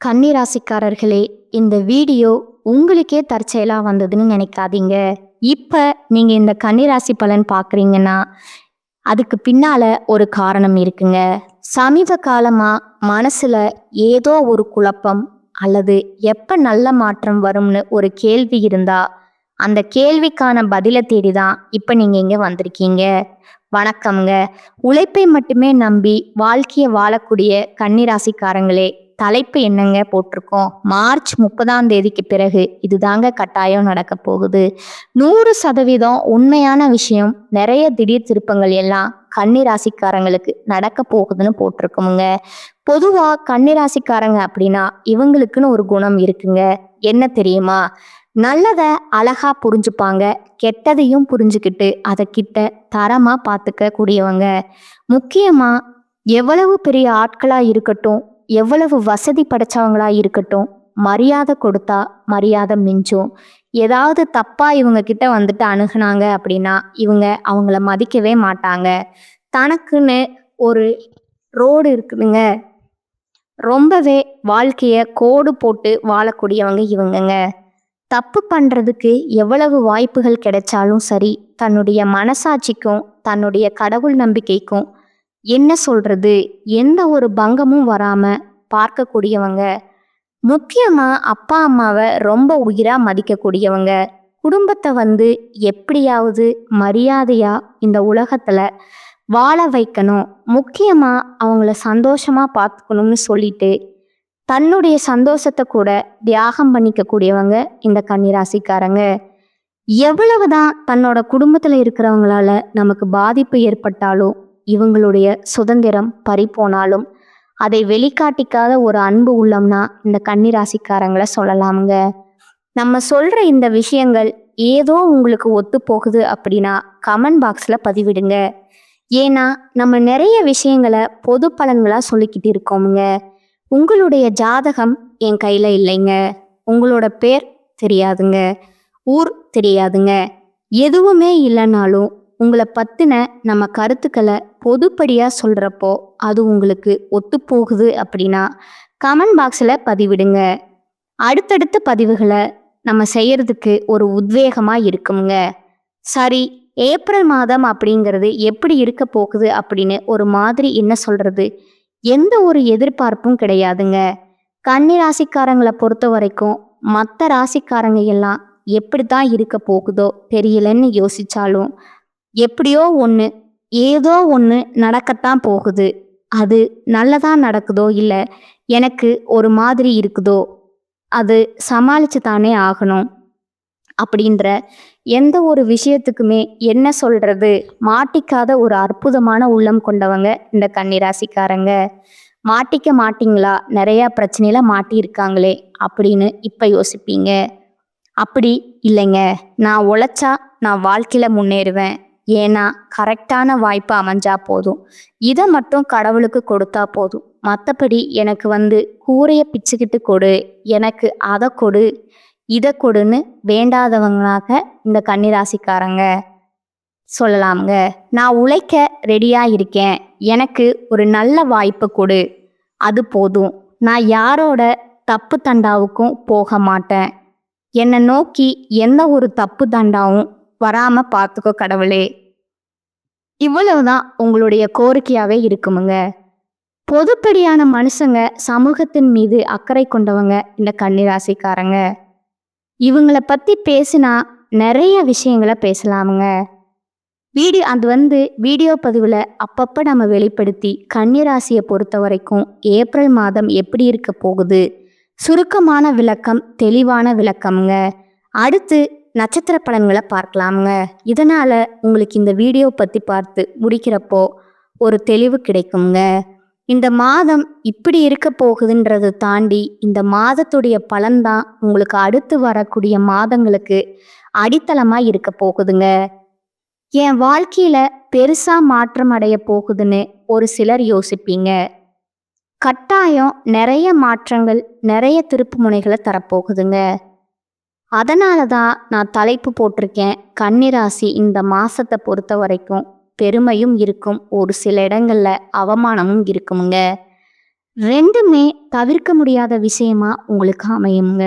கன்னிராசிக்காரர்களே, இந்த வீடியோ உங்களுக்கே தற்செயலா வந்ததுன்னு நினைக்காதீங்க. இப்ப நீங்க இந்த கன்னிராசி பலன் பார்க்குறீங்கன்னா, அதுக்கு பின்னால ஒரு காரணம் இருக்குங்க. சமீப காலமா மனசுல ஏதோ ஒரு குழப்பம் அல்லது எப்ப நல்ல மாற்றம் வரும்னு ஒரு கேள்வி இருந்தா, அந்த கேள்விக்கான பதில தேடி தான் இப்ப நீங்க இங்க வந்திருக்கீங்க. வணக்கம்ங்க. உழைப்பை மட்டுமே நம்பி வாழ்க்கைய வாழக்கூடிய கன்னிராசிக்காரங்களே, தலைப்பு என்னங்க போட்டிருக்கோம்? மார்ச் 30ஆம் தேதிக்கு பிறகு இதுதாங்க கட்டாயம் நடக்க போகுது. 100% உண்மையான விஷயம். நிறைய திடீர் திருப்பங்கள் எல்லாம் கன்னிராசிக்காரங்களுக்கு நடக்க போகுதுன்னு போட்டிருக்கோமுங்க. பொதுவா கன்னிராசிக்காரங்க அப்படின்னா இவங்களுக்குன்னு ஒரு குணம் இருக்குங்க. என்ன தெரியுமா? நல்லத அழகா புரிஞ்சுப்பாங்க, கெட்டதையும் புரிஞ்சுக்கிட்டு அதை கிட்ட தரமா பார்த்துக்க கூடியவங்க. முக்கியமா எவ்வளவு பெரிய ஆட்களா இருக்கட்டும், எவ்வளவு வசதி படைச்சவங்களா இருக்கட்டும், மரியாதை கொடுத்தா மரியாதை மிஞ்சும். ஏதாவது தப்பா இவங்க கிட்ட வந்துட்டு அணுகுனாங்க அப்படின்னா இவங்க அவங்கள மதிக்கவே மாட்டாங்க. தனக்குன்னு ஒரு ரோடு இருக்குதுங்க, ரொம்பவே வாழ்க்கைய கோடு போட்டு வாழக்கூடியவங்க இவங்கங்க. தப்பு பண்றதுக்கு எவ்வளவு வாய்ப்புகள் கிடைச்சாலும் சரி, தன்னுடைய மனசாட்சிக்கும் தன்னுடைய கடவுள் நம்பிக்கைக்கும் என்ன சொல்றது, எந்த ஒரு பங்கமும் வராம பார்க்கக்கூடியவங்க. முக்கியமா அப்பா அம்மாவை ரொம்ப உயிரா மதிக்கக்கூடியவங்க. குடும்பத்தை எப்படியாவது மரியாதையா இந்த உலகத்துல வாழ வைக்கணும், முக்கியமா அவங்கள சந்தோஷமா பார்த்துக்கணும்னு சொல்லிட்டு தன்னுடைய சந்தோஷத்தை கூட தியாகம் பண்ணிக்க கூடியவங்க இந்த கன்னிராசிக்காரங்க. எவ்வளவுதான் தன்னோட குடும்பத்துல இருக்கிறவங்களால நமக்கு பாதிப்பு ஏற்பட்டாலும், இவங்களுடைய சுதந்திரம் பறிபோனாலும் அதை வெளிக்காட்டிக்காத ஒரு அன்பு உள்ளம்னா இந்த கன்னிராசிக்காரங்களை சொல்லலாமுங்க. நம்ம சொல்ற இந்த விஷயங்கள் ஏதோ உங்களுக்கு ஒத்து போகுது அப்படின்னா கமெண்ட் பாக்ஸ்ல பதிவிடுங்க. ஏன்னா நம்ம நிறைய விஷயங்களை பொது பலன்களா சொல்லிக்கிட்டு இருக்கோமுங்க. உங்களுடைய ஜாதகம் என் கையில இல்லைங்க, உங்களோட பேர் தெரியாதுங்க, ஊர் தெரியாதுங்க, எதுவுமே இல்லைனாலும் உங்களை பத்தின நம்ம கருத்துக்களை பொதுப்படியா சொல்றப்போ அது உங்களுக்கு ஒத்து போகுது அப்படின்னா கமெண்ட் பாக்ஸ்ல பதிவிடுங்க. அடுத்தடுத்த பதிவுகளை நம்ம செய்யறதுக்கு ஒரு உத்வேகமா இருக்குங்க. சரி, ஏப்ரல் மாதம் அப்படிங்கிறது எப்படி இருக்க போகுது அப்படின்னு ஒரு மாதிரி என்ன சொல்றது, எந்த ஒரு எதிர்பார்ப்பும் கிடையாதுங்க. கன்னி ராசிக்காரங்களை பொறுத்த வரைக்கும் மற்ற ராசிக்காரங்க எல்லாம் எப்படித்தான் இருக்க போகுதோ தெரியலன்னு யோசிச்சாலும், எப்படியோ ஒன்று ஏதோ ஒன்று நடக்கத்தான் போகுது. அது நல்லதா நடக்குதோ இல்லை எனக்கு ஒரு மாதிரி இருக்குதோ, அது சமாளிச்சு தானே ஆகணும் அப்படின்ற எந்த ஒரு விஷயத்துக்குமே என்ன சொல்றது, மாட்டிக்காத ஒரு அற்புதமான உள்ளம் கொண்டவங்க இந்த கன்னிராசிக்காரங்க. மாட்டிக்க மாட்டீங்களா, நிறைய பிரச்சனையில மாட்டியிருக்காங்களே அப்படின்னு இப்ப யோசிப்பீங்க. அப்படி இல்லைங்க, நான் உழைச்சா நான் வாழ்க்கையில முன்னேறுவேன், ஏன்னா கரெக்டான வாய்ப்பு அமைஞ்சா போதும், இதை மட்டும் கடவுளுக்கு கொடுத்தா போதும், மற்றபடி எனக்கு கூரையை பிச்சுக்கிட்டு கொடு, எனக்கு அதை கொடு இதை கொடுன்னு வேண்டாதவங்களாக இந்த கன்னிராசிக்காரங்க சொல்லலாமுங்க. நான் உழைக்க ரெடியா இருக்கேன், எனக்கு ஒரு நல்ல வாய்ப்பு கொடு, அது போதும், நான் யாரோட தப்பு தண்டாவுக்கும் போக மாட்டேன், என்னை நோக்கி எந்த ஒரு தப்பு தண்டாவும் வராம பார்த்துக்கோ கடவுளே, இவ்வளவுதான் உங்களுடைய கோரிக்கையாவே இருக்குமுங்க. பொதுப்படியான மனுஷங்க, சமூகத்தின் மீது அக்கறை கொண்டவங்க இந்த கன்னிராசிக்காரங்க. இவங்களை பத்தி பேசினா நிறைய விஷயங்களை பேசலாமுங்க. அது வீடியோ பதிவில் அப்பப்போ நம்ம வெளிப்படுத்தி கன்னிராசியை பொறுத்த வரைக்கும் ஏப்ரல் மாதம் எப்படி இருக்க போகுது, சுருக்கமான விளக்கம், தெளிவான விளக்கம்ங்க. அடுத்து நட்சத்திர பலன்களை பார்க்கலாமுங்க. இதனால் உங்களுக்கு இந்த வீடியோ பற்றி பார்த்து முடிக்கிறப்போ ஒரு தெளிவு கிடைக்குங்க. இந்த மாதம் இப்படி இருக்க போகுதுன்றதை தாண்டி இந்த மாதத்துடைய பலன்தான் உங்களுக்கு அடுத்து வரக்கூடிய மாதங்களுக்கு அடித்தளமாக இருக்க போகுதுங்க. என் வாழ்க்கையில பெருசா மாற்றம் அடைய போகுதுன்னு ஒரு சிலர் யோசிப்பீங்க. கட்டாயம் நிறைய மாற்றங்கள், நிறைய திருப்பு முனைகளை தரப்போகுதுங்க. அதனால தான் நான் தலைப்பு போட்டிருக்கேன், கன்னிராசி இந்த மாசத்தை பொறுத்த வரைக்கும் பெருமையும் இருக்கும், ஒரு சில இடங்கள்ல அவமானமும் இருக்குமுங்க. ரெண்டுமே தவிர்க்க முடியாத விஷயமா உங்களுக்கு அமையுங்க.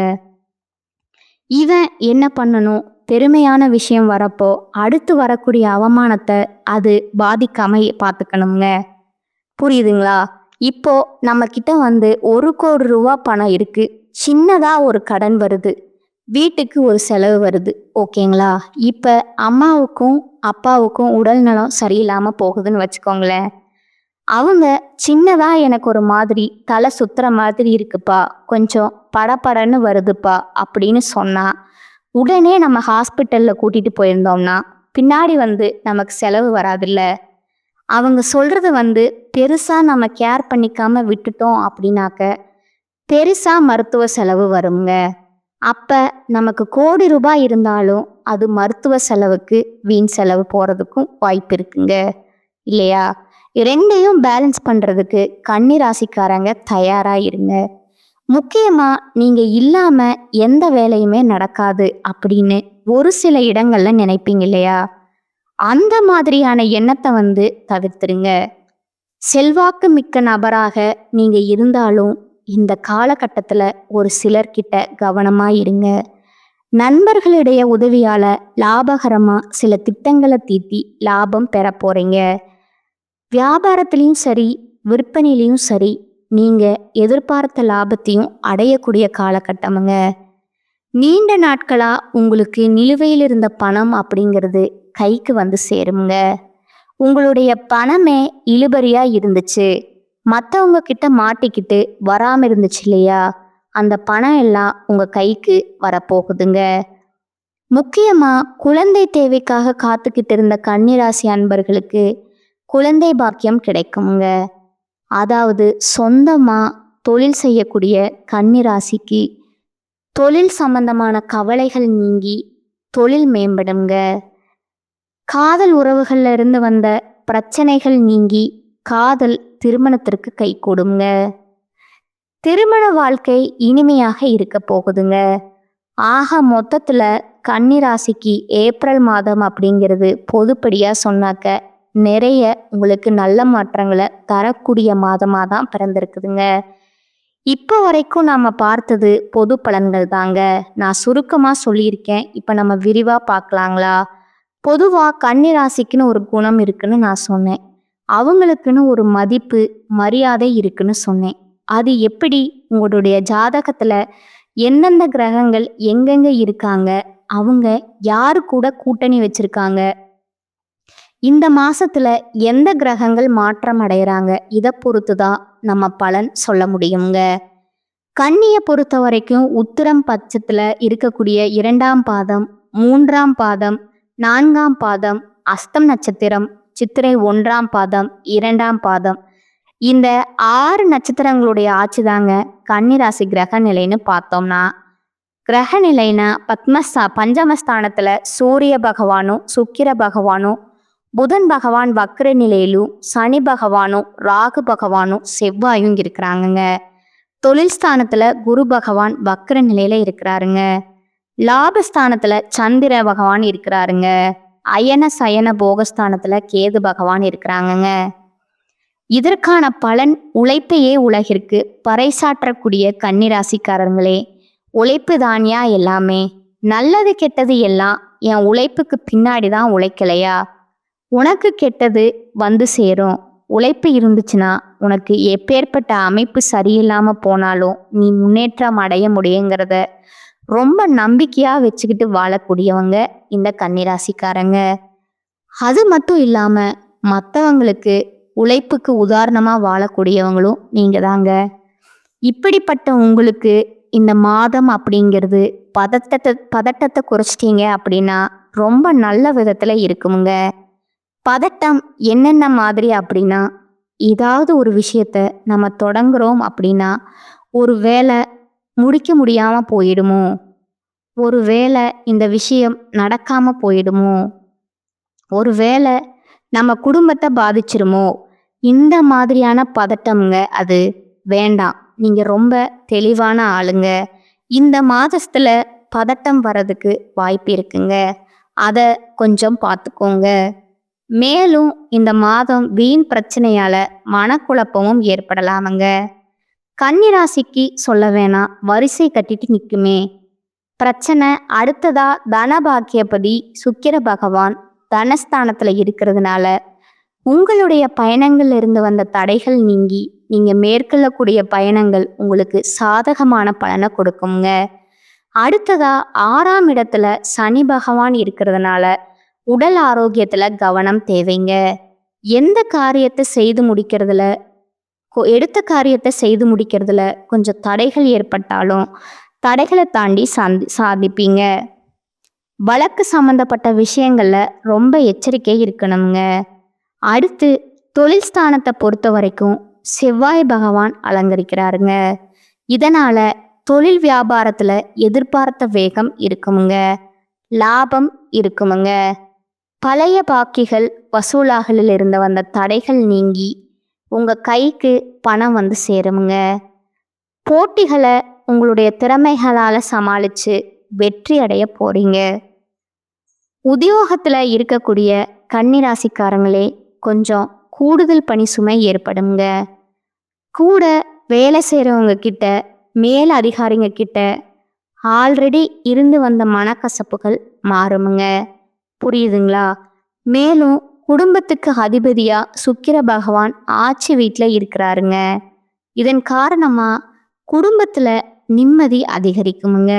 இவன் என்ன பண்ணணும், பெருமையான விஷயம் வரப்போ அடுத்து வரக்கூடிய அவமானத்தை அது பாதிக்காம பார்த்துக்கணுங்க. புரியுதுங்களா? இப்போ நம்ம கிட்ட வந்து 1,00,00,000 ரூபா பணம் இருக்கு. சின்னதா ஒரு கடன் வருது. வீட்டுக்கு ஒரு செலவு வருது. ஓகேங்களா? இப்ப அம்மாவுக்கும் அப்பாவுக்கும் உடல் நலம் சரியில்லாம போகுதுன்னு வச்சுக்கோங்களேன். அவங்க சின்னதா எனக்கு ஒரு மாதிரி தலை சுத்துற மாதிரி இருக்குப்பா, கொஞ்சம் படபடன்னு வருதுப்பா அப்படின்னு சொன்னா, உடனே நம்ம ஹாஸ்பிட்டல்ல கூட்டிட்டு போயிருந்தோம்னா, பின்னாடி வந்து நமக்கு செலவு வராதுல்ல. அவங்க சொல்றது வந்து பெருசா நம்ம கேர் பண்ணிக்காம விட்டுட்டோம் அப்படின்னாக்க, பெருசா மருத்துவ செலவு வருங்க. அப்ப நமக்கு கோடி ரூபாய் இருந்தாலும், அது மருத்துவ செலவுக்கு வீண் செலவு போறதுக்கும் வாய்ப்பு இருக்குங்க. இல்லையா? 2யும் பேலன்ஸ் பண்றதுக்கு கன்னி ராசிக்காரங்க தயாரா இருங்க. முக்கியமா நீங்க இல்லாம எந்த வேலையுமே நடக்காது அப்படின்னு ஒரு சில இடங்கள்ல நினைப்பீங்க இல்லையா? அந்த மாதிரியான எண்ணத்தை வந்து தவிர்த்துருங்க. செல்வாக்கு மிக்க நபராக நீங்க இருந்தாலும் இந்த காலகட்டத்துல ஒரு சிலர்கிட்ட கவனமா இருங்க. நண்பர்களுடைய உதவியால லாபகரமா சில திட்டங்களை தீட்டி லாபம் பெற போறீங்க. வியாபாரத்திலையும் சரி, விற்பனையிலையும் சரி, நீங்க எதிர்பார்த்த லாபத்தையும் அடையக்கூடிய காலகட்டமுங்க. நீண்ட நாட்களா உங்களுக்கு நிலுவையில் இருந்த பணம் அப்படிங்கிறது கைக்கு வந்து சேருங்க. உங்களுடைய பணமே இழுபறியா இருந்துச்சு, மற்றவங்க கிட்ட மாட்டிக்கிட்டு வராம இருந்துச்சு இல்லையா? அந்த பணம் எல்லாம் உங்க கைக்கு வரப்போகுதுங்க. முக்கியமா குழந்தை தேவைக்காக காத்துக்கிட்டு இருந்த கன்னிராசி அன்பர்களுக்கு குழந்தை பாக்கியம் கிடைக்குங்க. அதாவது சொந்தமா தொழில் செய்யக்கூடிய கன்னிராசிக்கு தொழில் சம்பந்தமான கவலைகள் நீங்கி தொழில் மேம்படுங்க. காதல் உறவுகள்ல இருந்து வந்த பிரச்சனைகள் நீங்கி காதல் திருமணத்திற்கு கைகூடுங்க. திருமண வாழ்க்கை இனிமையாக இருக்க போகுதுங்க. ஆக மொத்தத்துல கன்னிராசிக்கு ஏப்ரல் மாதம் அப்படிங்கிறது பொதுப்படியா சொன்னாக்க நிறைய உங்களுக்கு நல்ல மாற்றங்களை தரக்கூடிய மாதமாக தான் பிறந்திருக்குதுங்க. இப்போ வரைக்கும் நம்ம பார்த்தது பொது பலன்கள் தாங்க. நான் சுருக்கமாக சொல்லியிருக்கேன். இப்போ நம்ம விரிவாக பார்க்கலாங்களா? பொதுவாக கன்னிராசிக்குன்னு ஒரு குணம் இருக்குன்னு நான் சொன்னேன். அவங்களுக்குன்னு ஒரு மதிப்பு மரியாதை இருக்குன்னு சொன்னேன். அது எப்படி உங்களுடைய ஜாதகத்தில் எந்தெந்த கிரகங்கள் எங்கெங்க இருக்காங்க, அவங்க யாரு கூட கூட்டணி வச்சிருக்காங்க, இந்த மாசத்துல எந்த கிரகங்கள் மாற்றம் அடைகிறாங்க, இதை பொறுத்து தான் நம்ம பலன் சொல்ல முடியுங்க. கன்னியை பொறுத்த வரைக்கும் உத்திரம் பட்சத்துல இருக்கக்கூடிய 2ஆம் பாதம், 3ஆம் பாதம், 4ஆம் பாதம், அஸ்தம் நட்சத்திரம், சித்திரை 1ஆம் பாதம், 2ஆம் பாதம், இந்த 6 நட்சத்திரங்களுடைய ஆட்சி தாங்க கன்னிராசி கிரக நிலைன்னு பார்த்தோம்னா, கிரக நிலைனா பஞ்சமஸ்தானத்துல சூரிய பகவானும் சுக்கிர பகவானும் புதன் பகவான் வக்ர நிலையிலும் சனி பகவானும் ராகு பகவானும் செவ்வாயும் இருக்கிறாங்கங்க. தொழில் ஸ்தானத்துல குரு பகவான் வக்ர நிலையில இருக்கிறாருங்க. லாபஸ்தானத்துல சந்திர பகவான் இருக்கிறாருங்க. அயன சயன போகஸ்தானத்துல கேது பகவான் இருக்கிறாங்கங்க. இதற்கான பலன் உழைப்பையே உலகிற்கு பறைசாற்றக்கூடிய கன்னிராசிக்காரங்களே, உழைப்பு தானியா எல்லாமே, நல்லது கெட்டது எல்லாம் என் உழைப்புக்கு பின்னாடி தான் உழைக்கலையா? உனக்கு கெட்டது வந்து சேரும். உழைப்பு இருந்துச்சுன்னா உனக்கு எப்பேற்பட்ட அமைப்பு சரியில்லாமல் போனாலும் நீ முன்னேற்றம் அடைய முடியுங்கிறத ரொம்ப நம்பிக்கையாக வச்சுக்கிட்டு வாழக்கூடியவங்க இந்த கன்னிராசிக்காரங்க. அது மட்டும் இல்லாமல் மற்றவங்களுக்கு உழைப்புக்கு உதாரணமாக வாழக்கூடியவங்களும் நீங்கள் தாங்க. இப்படிப்பட்ட உங்களுக்கு இந்த மாதம் அப்படிங்கிறது பதட்டத்தை குறைச்சிட்டீங்க அப்படின்னா ரொம்ப நல்ல விதத்தில் இருக்குமுங்க. பதட்டம் என்னென்ன மாதிரி அப்படின்னா, ஏதாவது ஒரு விஷயத்த நம்ம தொடங்குறோம் அப்படின்னா, ஒரு வேலை முடிக்க முடியாமல் போயிடுமோ, ஒரு வேளை இந்த விஷயம் நடக்காமல் போயிடுமோ, ஒரு வேளை நம்ம குடும்பத்தை பாதிச்சிருமோ, இந்த மாதிரியான பதட்டம்ங்க. அது வேண்டாம். நீங்கள் ரொம்ப தெளிவான ஆளுங்க. இந்த மாதத்துல பதட்டம் வர்றதுக்கு வாய்ப்பு இருக்குங்க. அதை கொஞ்சம் பார்த்துக்கோங்க. மேலும் இந்த மாதம் வீண் பிரச்சனையால மனக்குழப்பமும் ஏற்படலாமுங்க. கன்னிராசிக்கு சொல்ல வேணாம், வரிசை கட்டிட்டு நிற்குமே. பிரச்சனை அடுத்ததா தனபாக்கியபதி சுக்கிர பகவான் தனஸ்தானத்துல இருக்கிறதுனால உங்களுடைய பயணங்கள்ல இருந்து வந்த தடைகள் நீங்கி நீங்க மேற்கொள்ளக்கூடிய பயணங்கள் உங்களுக்கு சாதகமான பலனை கொடுக்குங்க. அடுத்ததா 6ஆம் இடத்துல சனி பகவான் இருக்கிறதுனால உடல் ஆரோக்கியத்துல கவனம் தேவைங்க. எந்த காரியத்தை செய்து முடிக்கிறதுல எடுத்த காரியத்தை செய்து முடிக்கிறதுல கொஞ்சம் தடைகள் ஏற்பட்டாலும் தடைகளை தாண்டி சாதிப்பீங்க. வழக்கு சம்பந்தப்பட்ட விஷயங்கள்ல ரொம்ப எச்சரிக்கை இருக்கணுங்க. அடுத்து தொழில் ஸ்தானத்தை பொறுத்த வரைக்கும் செவ்வாய் பகவான் அலங்கரிக்கிறாருங்க. இதனால தொழில் வியாபாரத்துல எதிர்பார்த்த வேகம் இருக்குமுங்க, லாபம் இருக்குமுங்க. பழைய பாக்கிகள் வசூலாகலில் இருந்து வந்த தடைகள் நீங்கி உங்க கைக்கு பணம் வந்து சேருமுங்க. போட்டிகளை உங்களுடைய திறமைகளால சமாளிச்சு வெற்றி அடைய போறீங்க. உத்தியோகத்துல இருக்கக்கூடிய கன்னிராசிக்காரங்களே கொஞ்சம் கூடுதல் பணி சுமை ஏற்படுங்க. கூட வேலை செய்கிறவங்க கிட்ட மேல் அதிகாரிங்க கிட்ட ஆல்ரெடி இருந்து வந்த மனக்கசப்புகள் மாறுமுங்க. புரியுதுங்களா? மேலும் குடும்பத்துக்கு அதிபதியா சுக்கிர பகவான் ஆட்சி வீட்டில் இருக்கிறாருங்க. இதன் காரணமா குடும்பத்துல நிம்மதி அதிகரிக்குமுங்க.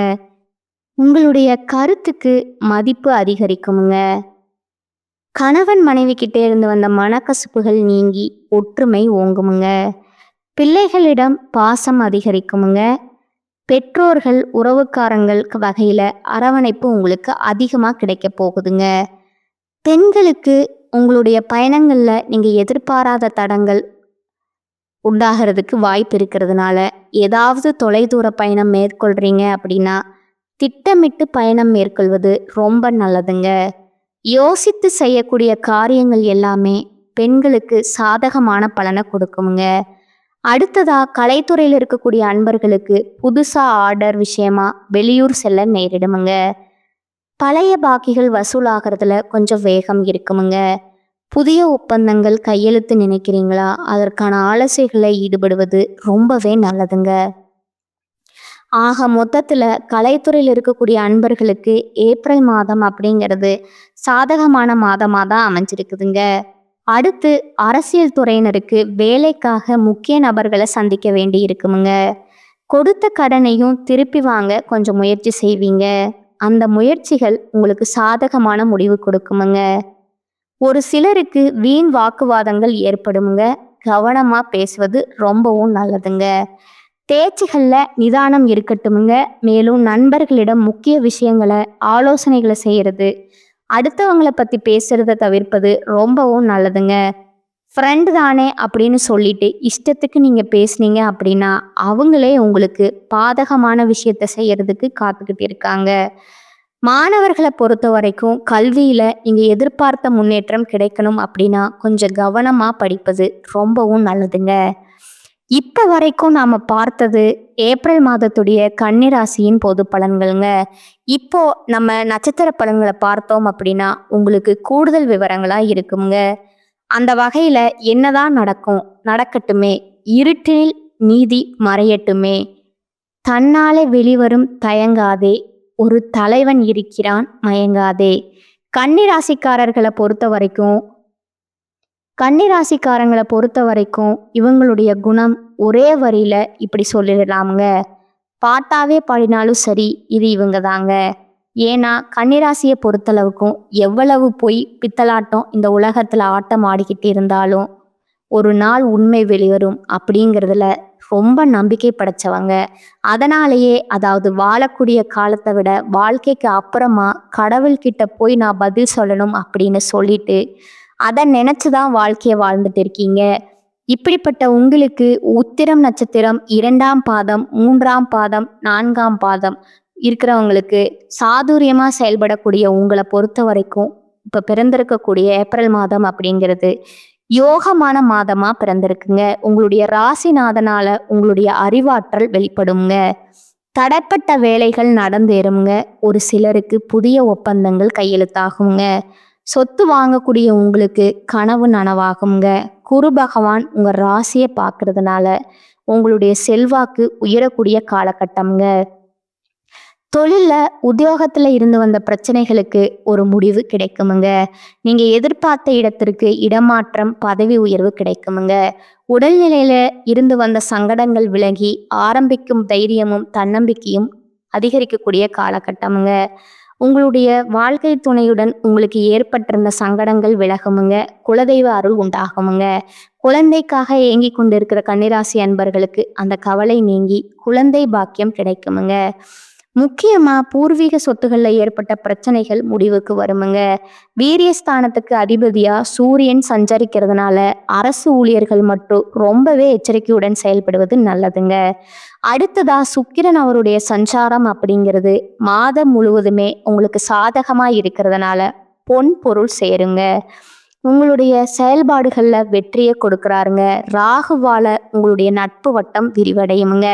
உங்களுடைய கருத்துக்கு மதிப்பு அதிகரிக்குமுங்க. கணவன் மனைவி கிட்டே இருந்து வந்த மனக்கசப்புகள் நீங்கி ஒற்றுமை ஓங்குமுங்க. பிள்ளைகளிடம் பாசம் அதிகரிக்குமுங்க. பெற்றோர்கள் உறவுக்காரங்கள் வகையில அரவணைப்பு உங்களுக்கு அதிகமாக கிடைக்க போகுதுங்க. பெண்களுக்கு உங்களுடைய பயணங்கள்ல நீங்க எதிர்பாராத தடங்கள் உண்டாகிறதுக்கு வாய்ப்பு இருக்கிறதுனால ஏதாவது தொலைதூர பயணம் மேற்கொள்றீங்க அப்படின்னா திட்டமிட்டு பயணம் மேற்கொள்வது ரொம்ப நல்லதுங்க. யோசித்து செய்யக்கூடிய காரியங்கள் எல்லாமே பெண்களுக்கு சாதகமான பலனை கொடுக்குங்க. அடுத்ததா கலைத்துறையில் இருக்கக்கூடிய அன்பர்களுக்கு புதுசா ஆர்டர் விஷயமா வெளியூர் செல்ல நேரிடுமுங்க. பழைய பாக்கிகள் வசூலாகிறதுல கொஞ்சம் வேகம் இருக்குமுங்க. புதிய ஒப்பந்தங்கள் கையெழுத்து நினைக்கிறீங்களா? அதற்கான ஆலோசனைகளை ஈடுபடுவது ரொம்பவே நல்லதுங்க. ஆக மொத்தத்துல கலைத்துறையில் இருக்கக்கூடிய அன்பர்களுக்கு ஏப்ரல் மாதம் அப்படிங்கிறது சாதகமான மாதமாக தான் அமைஞ்சிருக்குதுங்க. அடுத்து அரசியல் துறையினருக்கு வேலைக்காக முக்கிய நபர்களை சந்திக்க வேண்டி இருக்குமுங்க. கொடுத்த கடனையும் திருப்பி வாங்க கொஞ்சம் முயற்சி செய்வீங்க. அந்த முயற்சிகள் உங்களுக்கு சாதகமான முடிவு கொடுக்குமுங்க. ஒரு சிலருக்கு வீண் வாக்குவாதங்கள் ஏற்படுமுங்க. கவனமா பேசுவது ரொம்பவும் நல்லதுங்க. பேச்சுகள்ல நிதானம் இருக்கட்டுமுங்க. மேலும் நண்பர்களிடம் முக்கிய விஷயங்களை ஆலோசனைகளை செய்யறது, அடுத்தவங்களை பத்தி பேசுறத தவிர்ப்பது ரொம்பவும் நல்லதுங்க. ஃப்ரெண்டு தானே அப்படின்னு சொல்லிட்டு இஷ்டத்துக்கு நீங்க பேசுனீங்க அப்படின்னா அவங்களே உங்களுக்கு பாதகமான விஷயத்த செய்யறதுக்கு காத்துக்கிட்டு இருக்காங்க. மாணவர்களை பொறுத்த வரைக்கும் கல்வியில நீங்க எதிர்பார்த்த முன்னேற்றம் கிடைக்கணும் அப்படின்னா கொஞ்சம் கவனமா படிப்பது ரொம்பவும் நல்லதுங்க. இப்ப வரைக்கும் நாம பார்த்தது ஏப்ரல் மாதத்துடைய கன்னிராசியின் பொது பலன்கள்ங்க. இப்போ நம்ம நட்சத்திர பலன்களை பார்த்தோம் அப்படின்னா உங்களுக்கு கூடுதல் விவரங்களா இருக்குங்க. அந்த வகையில என்னதான் நடக்கும் நடக்கட்டுமே, இருட்டில் நீதி மறையட்டுமே, தன்னாலே வெளிவரும் தயங்காதே, ஒரு தலைவன் இருக்கிறான் மயங்காதே. கன்னிராசிக்காரர்களை பொறுத்த வரைக்கும் இவங்களுடைய குணம் ஒரே வரியில இப்படி சொல்லிடலாமுங்க. பாட்டாவே பாடினாலும் சரி இது இவங்க தாங்க. ஏன்னா கன்னிராசியை பொறுத்தளவுக்கும் எவ்வளவு பொய் பித்தலாட்டம் இந்த உலகத்துல ஆட்டம் ஆடிக்கிட்டு இருந்தாலும் ஒரு நாள் உண்மை வெளிவரும் அப்படிங்கிறதுல ரொம்ப நம்பிக்கை படைச்சவங்க. அதனாலேயே அதாவது வாழக்கூடிய காலத்தை விட வாழ்க்கைக்கு அப்புறமா கடவுள்கிட்ட போய் நான் பதில் சொல்லணும் அப்படின்னு சொல்லிட்டு அதை நினைச்சுதான் வாழ்க்கையை வாழ்ந்துட்டு இருக்கீங்க. இப்படிப்பட்ட உங்களுக்கு உத்திரம் நட்சத்திரம் 2ஆம் பாதம் 3ஆம் பாதம் 4ஆம் பாதம் இருக்கிறவங்களுக்கு சாதுரியமா செயல்படக்கூடிய உங்களை பொறுத்த வரைக்கும் இப்ப பிறந்திருக்கக்கூடிய ஏப்ரல் மாதம் அப்படிங்கிறது யோகமான மாதமா பிறந்திருக்குங்க. உங்களுடைய ராசிநாதனால உங்களுடைய அறிவாற்றல் வெளிப்படுங்க. தடைப்பட்ட வேலைகள் நடந்தேறுங்க. ஒரு சிலருக்கு புதிய ஒப்பந்தங்கள் கையெழுத்தாகுங்க. சொத்து வாங்கக்கூடிய உங்களுக்கு கனவு நனவாகுங்க. குரு பகவான் உங்க ராசியை பார்க்கறதுனால உங்களுடைய செல்வாக்கு உயரக்கூடிய காலகட்டம்ங்க. தொழில்ல உத்தியோகத்துல இருந்து வந்த பிரச்சனைகளுக்கு ஒரு முடிவு கிடைக்குமுங்க. நீங்க எதிர்பார்த்த இடத்திற்கு இடமாற்றம், பதவி உயர்வு கிடைக்குமுங்க. உடல்நிலையில இருந்து வந்த சங்கடங்கள் விலகி ஆரம்பிக்கும் தைரியமும் தன்னம்பிக்கையும் அதிகரிக்கக்கூடிய காலகட்டமுங்க. உங்களுடைய வாழ்க்கை துணையுடன் உங்களுக்கு ஏற்பட்டிருந்த சங்கடங்கள் விலகுமுங்க. குலதெய்வ அருள் உண்டாகுமுங்க. குழந்தைக்காக ஏங்கிக் கொண்டிருக்கிற கன்னிராசி அன்பர்களுக்கு அந்த கவலை நீங்கி குழந்தை பாக்கியம் கிடைக்குமுங்க. முக்கியமா பூர்வீக சொத்துக்கள்ல ஏற்பட்ட பிரச்சனைகள் முடிவுக்கு வருமுங்க. வீரியஸ்தானத்துக்கு அதிபதியா சூரியன் சஞ்சரிக்கிறதுனால அரசு ஊழியர்கள் மட்டும் ரொம்பவே எச்சரிக்கையுடன் செயல்படுவது நல்லதுங்க. அடுத்ததா சுக்கிரன் அவருடைய சஞ்சாரம் அப்படிங்கிறது மாதம் முழுவதுமே உங்களுக்கு சாதகமா இருக்கிறதுனால பொன் பொருள் சேருங்க. உங்களுடைய செயல்பாடுகள்ல வெற்றியை கொடுக்கறாருங்க. ராகுவால உங்களுடைய நட்பு வட்டம் விரிவடையுமுங்க.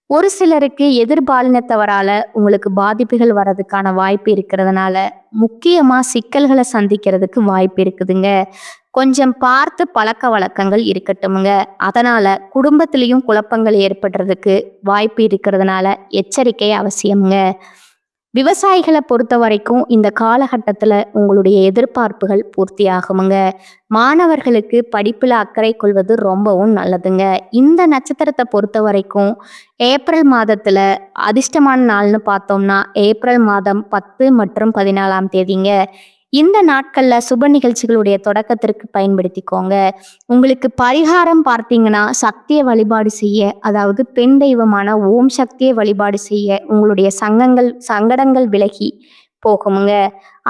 ஒரு சிலருக்கு எதிர்பாலினத்தவரால உங்களுக்கு பாதிப்புகள் வர்றதுக்கான வாய்ப்பு இருக்கிறதுனால முக்கியமா சிக்கல்களை சந்திக்கிறதுக்கு வாய்ப்பு இருக்குதுங்க. கொஞ்சம் பார்த்து பழக்க வழக்கங்கள் இருக்கட்டுமுங்க. அதனால குடும்பத்திலையும் குழப்பங்கள் ஏற்படுறதுக்கு வாய்ப்பு இருக்கிறதுனால எச்சரிக்கை அவசியம்ங்க. விவசாயிகளை பொறுத்த வரைக்கும் இந்த காலகட்டத்தில் உங்களுடைய எதிர்பார்ப்புகள் பூர்த்தி ஆகுமுங்க. மாணவர்களுக்கு படிப்பில் அக்கறை கொள்வது ரொம்பவும் நல்லதுங்க. இந்த நட்சத்திரத்தை பொறுத்த வரைக்கும் ஏப்ரல் மாதத்தில் அதிர்ஷ்டமான நாள்னு பார்த்தோம்னா ஏப்ரல் மாதம் 10 மற்றும் 14ஆம் தேதிங்க. இந்த நாட்களில் சுப நிகழ்ச்சிகளுடைய தொடக்கத்திற்கு பயன்படுத்திக்கோங்க. உங்களுக்கு பரிகாரம் பார்த்தீங்கன்னா சக்தியை வழிபாடு செய்ய, அதாவது பெண் தெய்வமான ஓம் சக்தியை வழிபாடு செய்ய உங்களுடைய சங்கடங்கள் விலகி போகுமுங்க.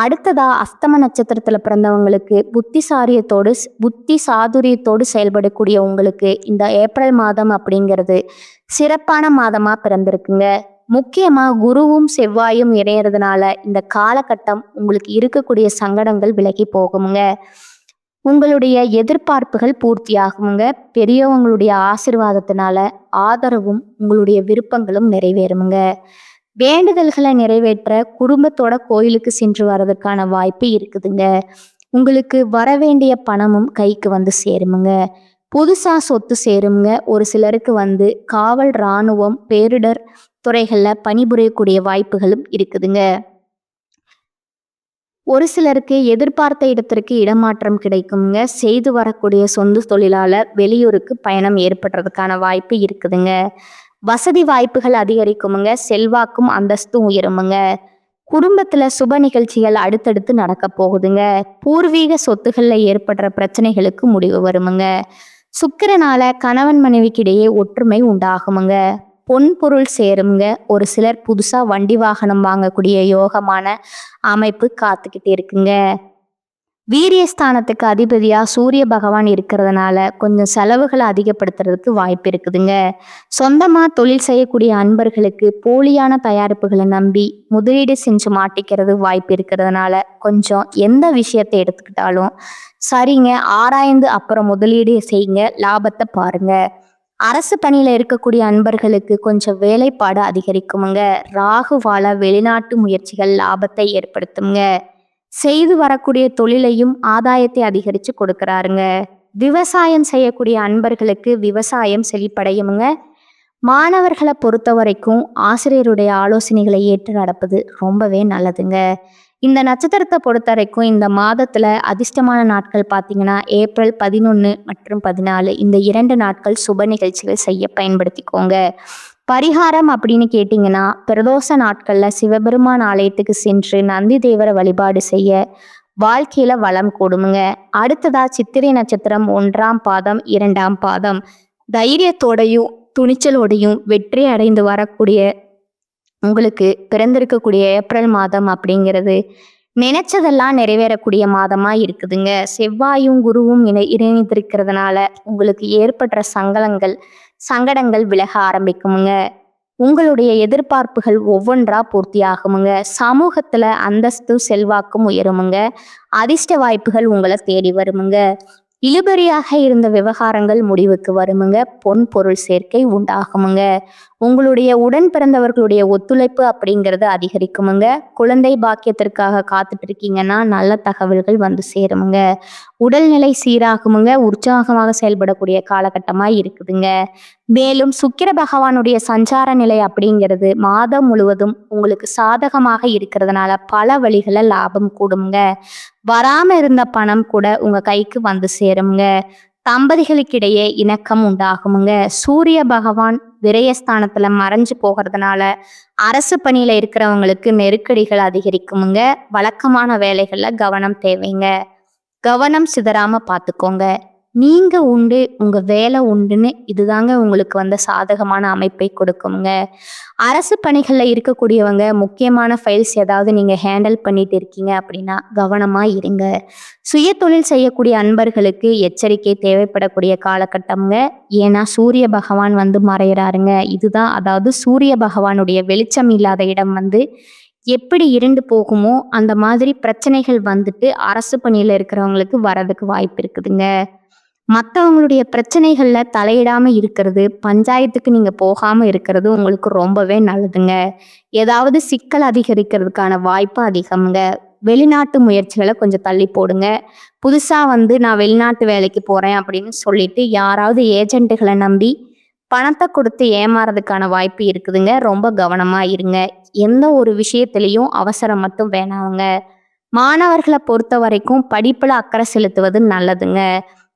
அடுத்ததா அஸ்தம நட்சத்திரத்தில் பிறந்தவங்களுக்கு புத்தி சாதுரியத்தோடு செயல்படக்கூடிய உங்களுக்கு இந்த ஏப்ரல் மாதம் அப்படிங்கிறது சிறப்பான மாதமா பிறந்திருக்குங்க. முக்கியமா குருவும் செவ்வாயும் இணையறதுனால இந்த காலகட்டம் உங்களுக்கு இருக்கக்கூடிய சங்கடங்கள் விலகி போகுமுங்க. உங்களுடைய எதிர்பார்ப்புகள் பூர்த்தி ஆகுமுங்க. பெரியவங்களுடைய ஆசிர்வாதத்தினால ஆதரவும் உங்களுடைய விருப்பங்களும் நிறைவேறுமுங்க. வேண்டுதல்களை நிறைவேற்ற குடும்பத்தோட கோயிலுக்கு சென்று வர்றதுக்கான வாய்ப்பு இருக்குதுங்க. உங்களுக்கு வரவேண்டிய பணமும் கைக்கு வந்து சேருமுங்க. புதுசா சொத்து சேருங்க. ஒரு சிலருக்கு காவல், இராணுவம், பேரிடர் துறைகளில் பணிபுரியக்கூடிய வாய்ப்புகளும் இருக்குதுங்க. ஒரு சிலருக்கு எதிர்பார்த்த இடத்திற்கு இடமாற்றம் கிடைக்குங்க. செய்து வரக்கூடிய சொந்த தொழிலால வெளியூருக்கு பயணம் ஏற்படுறதுக்கான வாய்ப்பு இருக்குதுங்க. வசதி வாய்ப்புகள் அதிகரிக்குமுங்க. செல்வாக்கும் அந்தஸ்தும் உயருமுங்க. குடும்பத்துல சுப நிகழ்ச்சிகள் அடுத்தடுத்து நடக்க போகுதுங்க. பூர்வீக சொத்துக்கள்ல ஏற்படுற பிரச்சனைகளுக்கு முடிவு வருமுங்க. சுக்கிரனால கணவன் மனைவிக்கிடையே ஒற்றுமை உண்டாகுமுங்க. பொன் பொருள் சேருங்க. ஒரு சிலர் புதுசா வண்டி வாகனம் வாங்கக்கூடிய யோகமான அமைப்பு காத்துக்கிட்டு இருக்குங்க. வீரியஸ்தானத்துக்கு அதிபதியா சூரிய பகவான் இருக்கிறதுனால கொஞ்சம் செலவுகளை அதிகப்படுத்துறதுக்கு வாய்ப்பு இருக்குதுங்க. சொந்தமா தொழில் செய்யக்கூடிய அன்பர்களுக்கு போலியான தயாரிப்புகளை நம்பி முதலீடு செஞ்சு மாட்டிக்கிறது வாய்ப்பு இருக்கிறதுனால கொஞ்சம் எந்த விஷயத்தை எடுத்துக்கிட்டாலும் சரிங்க ஆராய்ந்து அப்புறம் முதலீடு செய்யுங்க. லாபத்தை பாருங்க. அரசு பணியில இருக்கக்கூடிய அன்பர்களுக்கு கொஞ்சம் வேலைப்பாடு அதிகரிக்குமுங்க. ராகுவால வெளிநாட்டு முயற்சிகள் லாபத்தை ஏற்படுத்துங்க. செய்து வரக்கூடிய தொழிலையும் ஆதாயத்தை அதிகரித்து கொடுக்கறாருங்க. விவசாயம் செய்யக்கூடிய அன்பர்களுக்கு விவசாயம் செழிப்படையுமுங்க. மாணவர்களை பொறுத்த வரைக்கும் ஆசிரியருடைய ஆலோசனைகளை ஏற்று நடப்பது ரொம்பவே நல்லதுங்க. இந்த நட்சத்திரத்தை பொறுத்த வரைக்கும் இந்த மாதத்துல அதிர்ஷ்டமான நாட்கள் பார்த்தீங்கன்னா ஏப்ரல் 11 மற்றும் 14 இந்த 2 நாட்கள் சுப நிகழ்ச்சிகள் செய்ய பயன்படுத்திக்கோங்க. பரிகாரம் அப்படின்னு கேட்டிங்கன்னா பிரதோஷ நாட்கள்ல சிவபெருமான் ஆலயத்துக்கு சென்று நந்தி தேவரை வழிபாடு செய்ய வாழ்க்கையில வளம் கூடுமுங்க. அடுத்ததா சித்திரை நட்சத்திரம் 1ஆம் பாதம் 2ஆம் பாதம் தைரியத்தோடையும் துணிச்சலோடையும் வெற்றி அடைந்து வரக்கூடிய உங்களுக்கு பிறந்திருக்கக்கூடிய ஏப்ரல் மாதம் அப்படிங்கிறது நினைச்சதெல்லாம் நிறைவேறக்கூடிய மாதமா இருக்குதுங்க. செவ்வாயும் குருவும் இணைந்திருக்கிறதுனால உங்களுக்கு ஏற்படுற சங்கடங்கள் விலக ஆரம்பிக்குமுங்க. உங்களுடைய எதிர்பார்ப்புகள் ஒவ்வொன்றா பூர்த்தி ஆகுமுங்க. சமூகத்துல அந்தஸ்து செல்வாக்கும் உயருமுங்க. அதிர்ஷ்ட வாய்ப்புகள் உங்களை தேடி வருமுங்க. இழுபறியாக இருந்த விவகாரங்கள் முடிவுக்கு வருமுங்க. பொன் பொருள் சேர்க்கை உண்டாகுமுங்க. உங்களுடைய உடன் பிறந்தவர்களுடைய ஒத்துழைப்பு அப்படிங்கிறது அதிகரிக்குமுங்க. குழந்தை பாக்கியத்திற்காக காத்துட்டு இருக்கீங்கன்னா நல்ல தகவல்கள் வந்து சேருமுங்க. உடல்நிலை சீராகுமுங்க. உற்சாகமாக செயல்படக்கூடிய காலகட்டமா இருக்குதுங்க. மேலும் சுக்கிர பகவானுடைய சஞ்சார நிலை அப்படிங்கிறது மாதம் முழுவதும் உங்களுக்கு சாதகமாக இருக்கிறதுனால பல வழிகளில் லாபம் கூடுங்க. வராம இருந்த பணம் கூட உங்க கைக்கு வந்து சேருங்க. தம்பதிகளுக்கிடையே இணக்கம் உண்டாகுமுங்க. சூரிய பகவான் விரயஸ்தானத்துல மறைஞ்சு போகிறதுனால அரசு பணியில இருக்கிறவங்களுக்கு நெருக்கடிகள் அதிகரிக்குமுங்க. வழக்கமான வேலைகள்ல கவனம் தேவைங்க. கவனம் சிதறாம பார்த்துக்கோங்க. நீங்க உண்டு, உங்க வேலை உண்டுன்னு இதுதாங்க உங்களுக்கு வந்த சாதகமான அமைப்பை கொடுக்குங்க. அரசு பணிகள்ல இருக்கக்கூடியவங்க முக்கியமான ஃபைல்ஸ் ஏதாவது நீங்க ஹேண்டில் பண்ணிட்டு இருக்கீங்க அப்படின்னா கவனமா இருங்க. சுய தொழில் செய்யக்கூடிய அன்பர்களுக்கு எச்சரிக்கை தேவைப்படக்கூடிய காலகட்டம்ங்க. ஏன்னா சூரிய பகவான் வந்து மறையிறாருங்க. இதுதான், அதாவது சூரிய பகவானுடைய வெளிச்சம் இல்லாத இடம் வந்து எப்படி இருண்டு போகுமோ அந்த மாதிரி பிரச்சனைகள் வந்துட்டு அரசு பணியில இருக்கிறவங்களுக்கு வரதுக்கு வாய்ப்பு இருக்குதுங்க. மற்றவங்களுடைய பிரச்சனைகள்ல தலையிடாம இருக்கிறது, பஞ்சாயத்துக்கு நீங்க போகாம இருக்கிறது உங்களுக்கு ரொம்பவே நல்லதுங்க. ஏதாவது சிக்கல் அதிகரிக்கிறதுக்கான வாய்ப்பு அதிகம்ங்க. வெளிநாட்டு முயற்சிகளை கொஞ்சம் தள்ளி போடுங்க. புதுசா வந்து நான் வெளிநாட்டு வேலைக்கு போறேன் அப்படின்னு சொல்லிட்டு யாராவது ஏஜென்ட்டுகளை நம்பி பணத்தை கொடுத்து ஏமாறதுக்கான வாய்ப்பு இருக்குதுங்க. ரொம்ப கவனமா இருங்க. எந்த ஒரு விஷயத்திலையும் அவசரம் மட்டும் வேணாங்க. மாணவர்களை பொறுத்த வரைக்கும் படிப்புல அக்கறை செலுத்துவது நல்லதுங்க.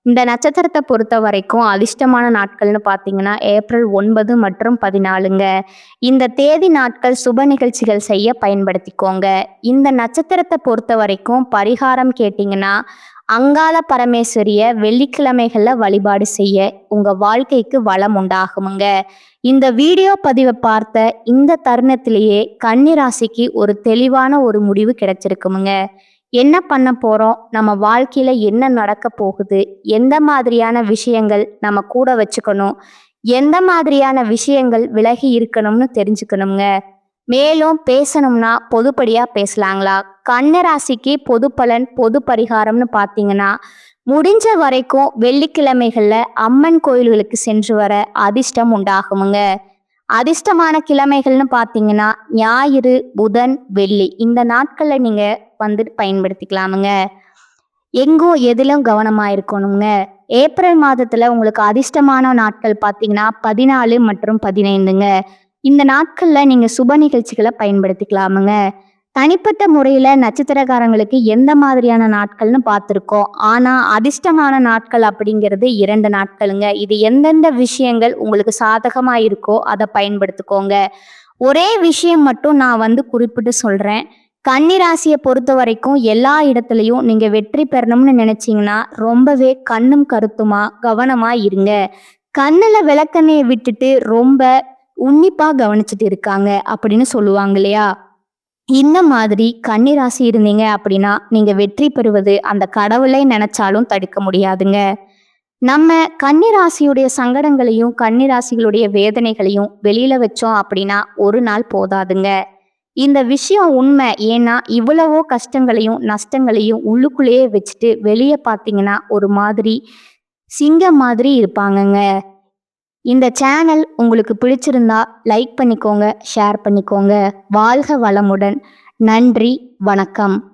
இந்த நட்சத்திரத்தை பொறுத்த வரைக்கும் அதிர்ஷ்டமான நாட்கள்னு பார்த்தீங்கன்னா ஏப்ரல் 9 மற்றும் 14ங்க. இந்த தேதி நாட்கள் சுப நிகழ்ச்சிகள் செய்ய பயன்படுத்திக்கோங்க. இந்த நட்சத்திரத்தை பொறுத்த வரைக்கும் பரிகாரம் கேட்டிங்கன்னா அங்காள பரமேஸ்வரிய வெள்ளிக்கிழமைகள்ல வழிபாடு செய்ய உங்க வாழ்க்கைக்கு வளம் உண்டாகுமுங்க. இந்த வீடியோ பதிவை பார்த்த இந்த தருணத்திலேயே கன்னி ராசிக்கு ஒரு தெளிவான ஒரு முடிவு கிடைச்சிருக்குமுங்க. என்ன பண்ண போறோம், நம்ம வாழ்க்கையில என்ன நடக்க போகுது, எந்த மாதிரியான விஷயங்கள் நம்ம கூட வச்சுக்கணும், எந்த மாதிரியான விஷயங்கள் விலகி இருக்கணும்னு தெரிஞ்சுக்கணுங்க. மேலும் பேசணும்னா பொதுப்படியா பேசலாங்களா? கன்னி ராசிக்கு பொது பலன், பொது பரிகாரம்னு பார்த்தீங்கன்னா முடிஞ்ச வரைக்கும் வெள்ளிக்கிழமைகள்ல அம்மன் கோயில்களுக்கு சென்று வர அதிர்ஷ்டம் உண்டாகுமுங்க. அதிர்ஷ்டமான கிழமைகள்னு பார்த்தீங்கன்னா ஞாயிறு, புதன், வெள்ளி இந்த நாட்கள்ல நீங்க வந்துட்டு பயன்படுத்திக்கலாமுங்க. எங்கும் எதிலும் கவனமா இருக்கணுங்க. ஏப்ரல் மாதத்துல உங்களுக்கு அதிர்ஷ்டமான நாட்கள் பார்த்தீங்கன்னா 14 மற்றும் 15ங்க. இந்த நாட்கள்ல நீங்க சுப நிகழ்ச்சிகளை பயன்படுத்திக்கலாமுங்க. தனிப்பட்ட முறையில நட்சத்திரக்காரங்களுக்கு எந்த மாதிரியான நாட்கள்னு பார்த்துருக்கோம். ஆனா அதிர்ஷ்டமான நாட்கள் அப்படிங்கிறது 2 நாட்களுங்க. இது எந்தெந்த விஷயங்கள் உங்களுக்கு சாதகமா இருக்கோ அதை பயன்படுத்திக்கோங்க. ஒரே விஷயம் மட்டும் நான் வந்து குறிப்பிட்டு சொல்றேன். கன்னி ராசியை பொறுத்த வரைக்கும் எல்லா இடத்துலையும் நீங்க வெற்றி பெறணும்னு நினைச்சீங்கன்னா ரொம்பவே கண்ணும் கருத்துமா கவனமா இருங்க. கண்ணுல விளக்கெண்ணையை விட்டுட்டு ரொம்ப உன்னிப்பா கவனிச்சுட்டு இருக்காங்க அப்படின்னு சொல்லுவாங்க இல்லையா? இந்த மாதிரி கன்னி ராசி இருந்தீங்க அப்படின்னா நீங்க வெற்றி பெறுவது அந்த கடவுளை நினைச்சாலும் தடுக்க முடியாதுங்க. நம்ம கன்னி ராசியுடைய சங்கடங்களையும் கன்னி ராசிகளுடைய வேதனைகளையும் வெளியில வச்சோம் அப்படின்னா ஒரு நாள் போதாதுங்க. இந்த விஷயம் உண்மை. ஏன்னா இவ்வளவோ கஷ்டங்களையும் நஷ்டங்களையும் உள்ளுக்குள்ளேயே வச்சுட்டு வெளியே பார்த்தீங்கன்னா ஒரு மாதிரி சிங்கம் மாதிரி இருப்பாங்கங்க. இந்த சேனல் உங்களுக்கு பிடிச்சிருந்தா லைக் பண்ணிக்கோங்க, ஷேர் பண்ணிக்கோங்க. வாழ்க வளமுடன். நன்றி, வணக்கம்.